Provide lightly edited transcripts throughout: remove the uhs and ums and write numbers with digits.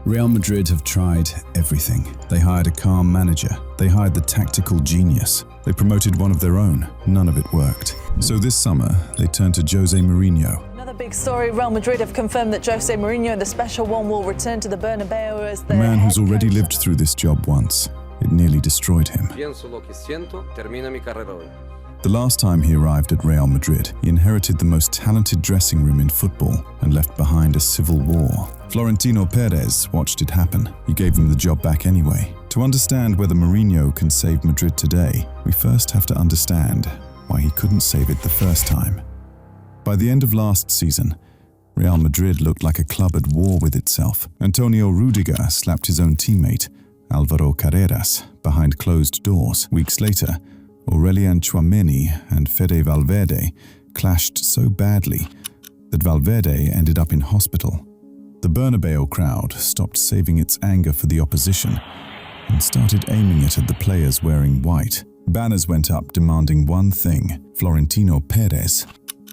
Real Madrid have tried everything. They hired a calm manager. They hired the tactical genius. They promoted one of their own. None of it worked. So this summer, they turned to José Mourinho. Another big story, Real Madrid have confirmed that José Mourinho, the special one, will return to the Bernabéu as the A man who's already lived through this job once. It nearly destroyed him. The last time he arrived at Real Madrid, he inherited the most talented dressing room in football and left behind a civil war. Florentino Perez watched it happen. He gave him the job back anyway. To understand whether Mourinho can save Madrid today, we first have to understand why he couldn't save it the first time. By the end of last season, Real Madrid looked like a club at war with itself. Antonio Rudiger slapped his own teammate, Álvaro Carreras, behind closed doors. Weeks later, Aurélien Tchouaméni and Fede Valverde clashed so badly that Valverde ended up in hospital. The Bernabéu crowd stopped saving its anger for the opposition and started aiming it at the players wearing white. Banners went up demanding one thing: Florentino Perez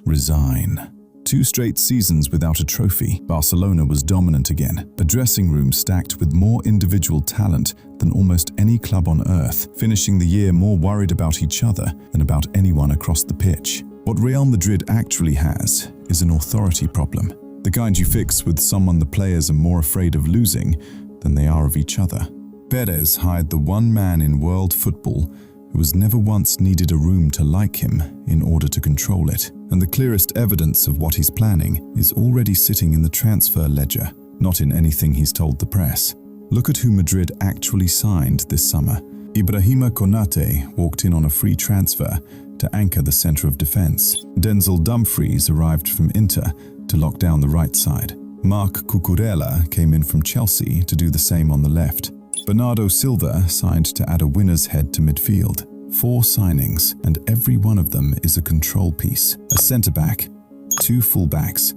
resign. 2 straight seasons without a trophy, Barcelona was dominant again, a dressing room stacked with more individual talent than almost any club on earth, finishing the year more worried about each other than about anyone across the pitch. What Real Madrid actually has is an authority problem, the kind you fix with someone the players are more afraid of losing than they are of each other. Perez hired the one man in world football who has never once needed a room to like him in order to control it. And the clearest evidence of what he's planning is already sitting in the transfer ledger, not in anything he's told the press. Look at who Madrid actually signed this summer. Ibrahima Konate walked in on a free transfer to anchor the centre of defence. Denzel Dumfries arrived from Inter to lock down the right side. Marc Cucurella came in from Chelsea to do the same on the left. Bernardo Silva signed to add a winner's head to midfield. 4 signings, and every one of them is a control piece. A centre-back, 2 full-backs,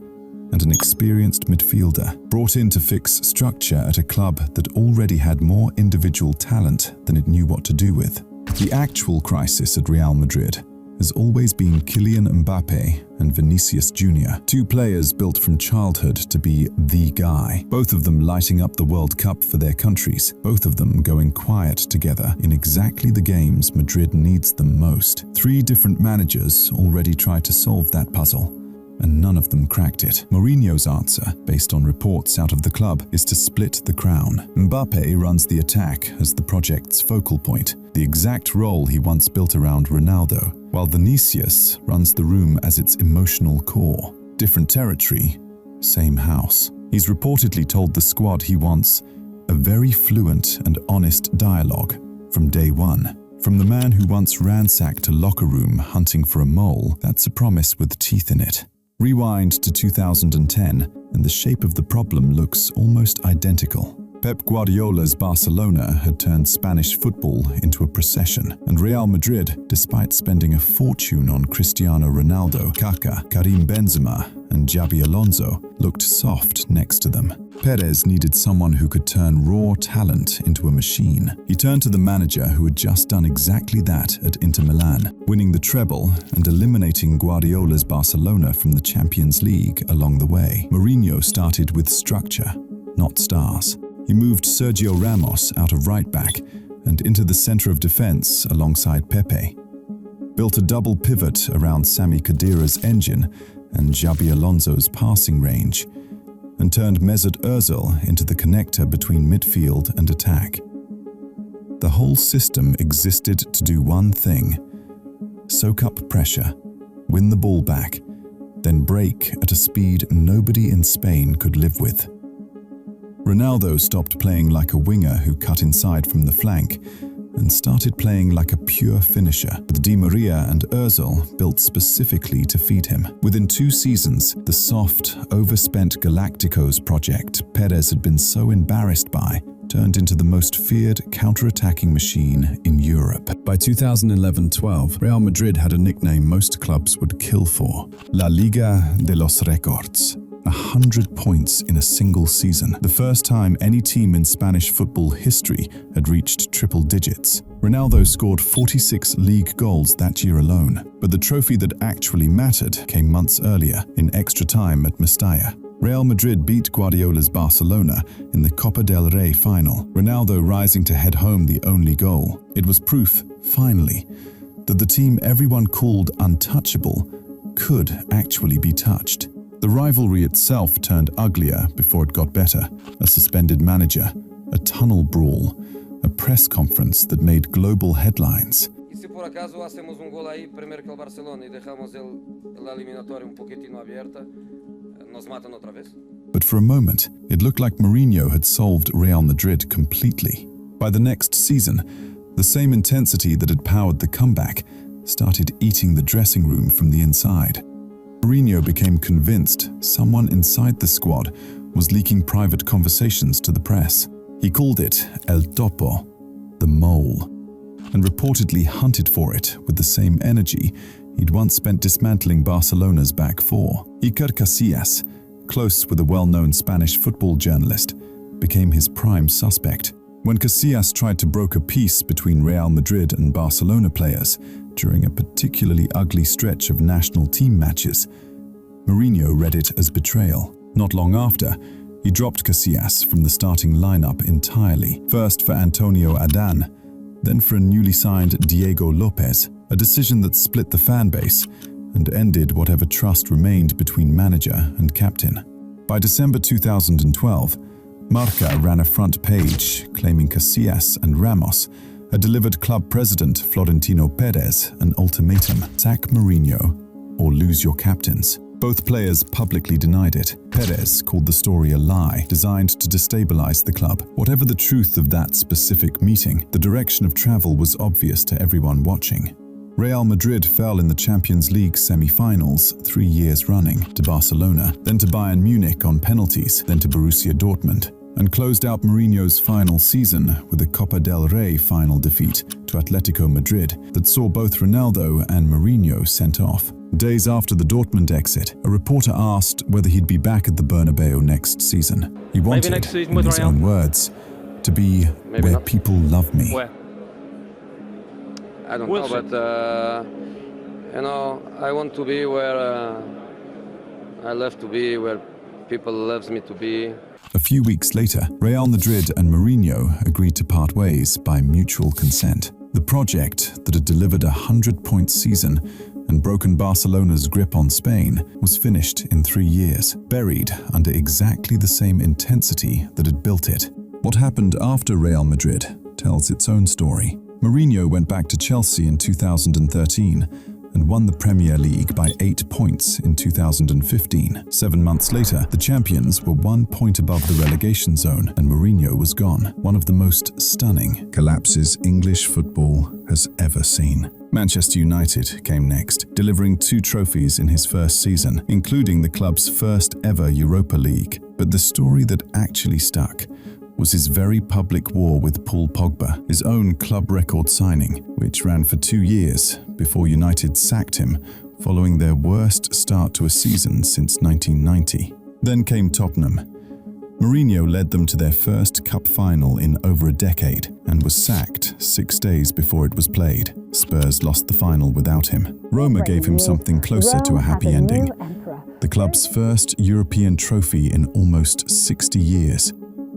and an experienced midfielder, brought in to fix structure at a club that already had more individual talent than it knew what to do with. The actual crisis at Real Madrid has always been Kylian Mbappé and Vinícius Jr., 2 players built from childhood to be the guy, both of them lighting up the World Cup for their countries, both of them going quiet together in exactly the games Madrid needs them most. 3 different managers already tried to solve that puzzle, and none of them cracked it. Mourinho's answer, based on reports out of the club, is to split the crown. Mbappé runs the attack as the project's focal point, the exact role he once built around Ronaldo, while Vinícius runs the room as its emotional core. Different territory, same house. He's reportedly told the squad he wants a very fluent and honest dialogue from day one. From the man who once ransacked a locker room hunting for a mole, that's a promise with teeth in it. Rewind to 2010, and the shape of the problem looks almost identical. Pep Guardiola's Barcelona had turned Spanish football into a procession, and Real Madrid, despite spending a fortune on Cristiano Ronaldo, Kaká, Karim Benzema, and Xabi Alonso, looked soft next to them. Perez needed someone who could turn raw talent into a machine. He turned to the manager who had just done exactly that at Inter Milan, winning the treble and eliminating Guardiola's Barcelona from the Champions League along the way. Mourinho started with structure, not stars. He moved Sergio Ramos out of right-back and into the centre of defence alongside Pepe, built a double pivot around Sami Khedira's engine and Xabi Alonso's passing range, and turned Mesut Ozil into the connector between midfield and attack. The whole system existed to do one thing: soak up pressure, win the ball back, then break at a speed nobody in Spain could live with. Ronaldo stopped playing like a winger who cut inside from the flank and started playing like a pure finisher, with Di Maria and Ozil built specifically to feed him. Within 2 seasons, the soft, overspent Galacticos project Perez had been so embarrassed by turned into the most feared counter-attacking machine in Europe. By 2011-12, Real Madrid had a nickname most clubs would kill for: La Liga de los Records. 100 points in a single season, the first time any team in Spanish football history had reached triple digits. Ronaldo scored 46 league goals that year alone, but the trophy that actually mattered came months earlier, in extra time at Mestalla. Real Madrid beat Guardiola's Barcelona in the Copa del Rey final, Ronaldo rising to head home the only goal. It was proof, finally, that the team everyone called untouchable could actually be touched. The rivalry itself turned uglier before it got better. A suspended manager, a tunnel brawl, a press conference that made global headlines. Se por acaso hacemos gol aí, primeiro que o Barcelona e dejamos la eliminatoria poquitino abierta, nos matan otra vez. But for a moment, it looked like Mourinho had solved Real Madrid completely. By the next season, the same intensity that had powered the comeback started eating the dressing room from the inside. Mourinho became convinced someone inside the squad was leaking private conversations to the press. He called it El Topo, the mole, and reportedly hunted for it with the same energy he'd once spent dismantling Barcelona's back four. Iker Casillas, close with a well-known Spanish football journalist, became his prime suspect. When Casillas tried to broker peace between Real Madrid and Barcelona players during a particularly ugly stretch of national team matches, Mourinho read it as betrayal. Not long after, he dropped Casillas from the starting lineup entirely, first for Antonio Adan, then for a newly signed Diego Lopez, a decision that split the fan base and ended whatever trust remained between manager and captain. By December 2012, Marca ran a front page claiming Casillas and Ramos had delivered club president Florentino Perez an ultimatum: sack Mourinho or lose your captains. Both players publicly denied it. Perez called the story a lie designed to destabilize the club. Whatever the truth of that specific meeting, the direction of travel was obvious to everyone watching. Real Madrid fell in the Champions League semi-finals 3 years running, to Barcelona, then to Bayern Munich on penalties, then to Borussia Dortmund, and closed out Mourinho's final season with a Copa del Rey final defeat to Atletico Madrid that saw both Ronaldo and Mourinho sent off. Days after the Dortmund exit, a reporter asked whether he'd be back at the Bernabéu next season. He wanted, in his own words, to be where people love me. Where? I don't know, but I want to be where I love to be, where people loves me to be. A few weeks later, Real Madrid and Mourinho agreed to part ways by mutual consent. The project that had delivered a 100-point season and broken Barcelona's grip on Spain was finished in 3 years, buried under exactly the same intensity that had built it. What happened after Real Madrid tells its own story. Mourinho went back to Chelsea in 2013 and won the Premier League by 8 points in 2015. 7 months later, the champions were 1 point above the relegation zone and Mourinho was gone. One of the most stunning collapses English football has ever seen. Manchester United came next, delivering 2 trophies in his first season, including the club's first ever Europa League. But the story that actually stuck was his very public war with Paul Pogba, his own club record signing, which ran for 2 years before United sacked him following their worst start to a season since 1990. Then came Tottenham. Mourinho led them to their first cup final in over a decade and was sacked 6 days before it was played. Spurs lost the final without him. Roma gave him something closer to a happy ending. The club's first European trophy in almost 60 years.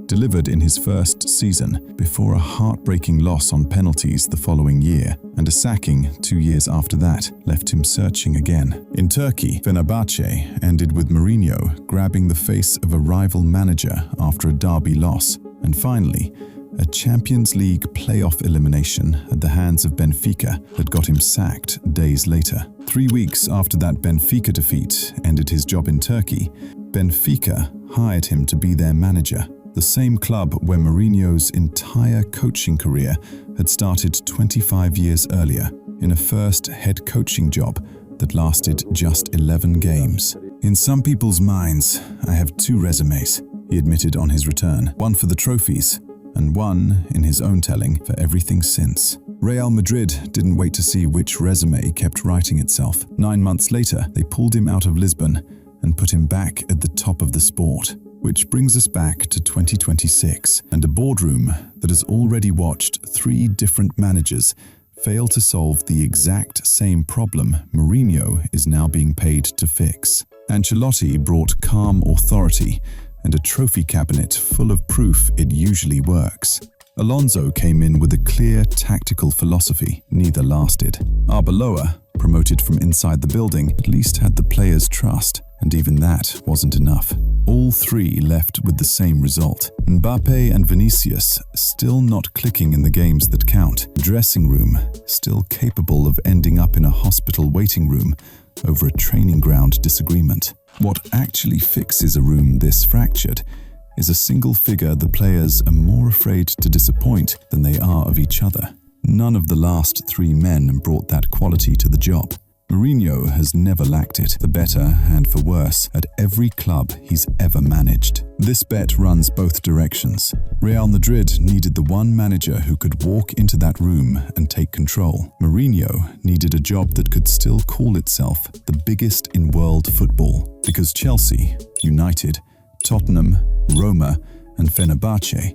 Delivered in his first season before a heartbreaking loss on penalties the following year, and a sacking 2 years after that left him searching again. In Turkey, Fenerbahce ended with Mourinho grabbing the face of a rival manager after a derby loss, and finally, a Champions League playoff elimination at the hands of Benfica that got him sacked days later. 3 weeks after that Benfica defeat ended his job in Turkey, Benfica hired him to be their manager. The same club where Mourinho's entire coaching career had started 25 years earlier, in a first head coaching job that lasted just 11 games. In some people's minds, I have 2 resumes, he admitted on his return, one for the trophies, and one, in his own telling, for everything since. Real Madrid didn't wait to see which resume kept writing itself. 9 months later, they pulled him out of Lisbon and put him back at the top of the sport. Which brings us back to 2026 and a boardroom that has already watched 3 different managers fail to solve the exact same problem Mourinho is now being paid to fix. Ancelotti brought calm authority and a trophy cabinet full of proof it usually works. Alonso came in with a clear tactical philosophy. Neither lasted. Arbeloa, promoted from inside the building, at least had the players' trust, and even that wasn't enough. All three left with the same result. Mbappé and Vinícius still not clicking in the games that count. Dressing room still capable of ending up in a hospital waiting room over a training ground disagreement. What actually fixes a room this fractured is a single figure the players are more afraid to disappoint than they are of each other. None of the last three men brought that quality to the job. Mourinho has never lacked it, for better and for worse, at every club he's ever managed. This bet runs both directions. Real Madrid needed the one manager who could walk into that room and take control. Mourinho needed a job that could still call itself the biggest in world football, because Chelsea, United, Tottenham, Roma, and Fenerbahce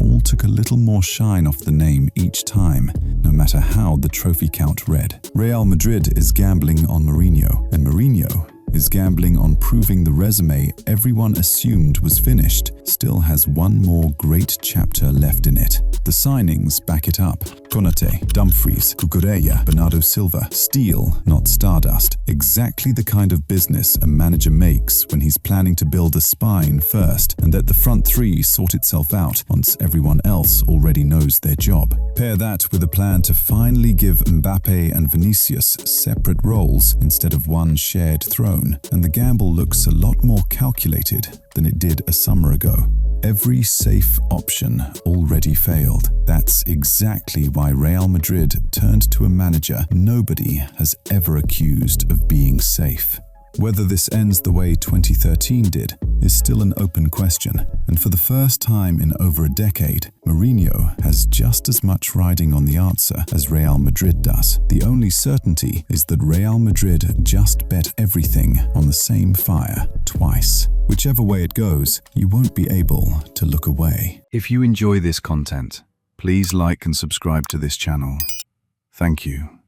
all took a little more shine off the name each time, no matter how the trophy count read. Real Madrid is gambling on Mourinho, and Mourinho is gambling on proving the resume everyone assumed was finished still has one more great chapter left in it. The signings back it up. Konate, Dumfries, Cucurella, Bernardo Silva. Steel, not Stardust. Exactly the kind of business a manager makes when he's planning to build a spine first and let the front three sort itself out once everyone else already knows their job. Pair that with a plan to finally give Mbappé and Vinícius separate roles instead of one shared throne, and the gamble looks a lot more calculated than it did a summer ago. Every safe option already failed. That's exactly why Real Madrid turned to a manager nobody has ever accused of being safe. Whether this ends the way 2013 did is still an open question, and for the first time in over a decade, Mourinho has just as much riding on the answer as Real Madrid does. The only certainty is that Real Madrid just bet everything on the same fire twice. Whichever way it goes, you won't be able to look away. If you enjoy this content, please like and subscribe to this channel. Thank you.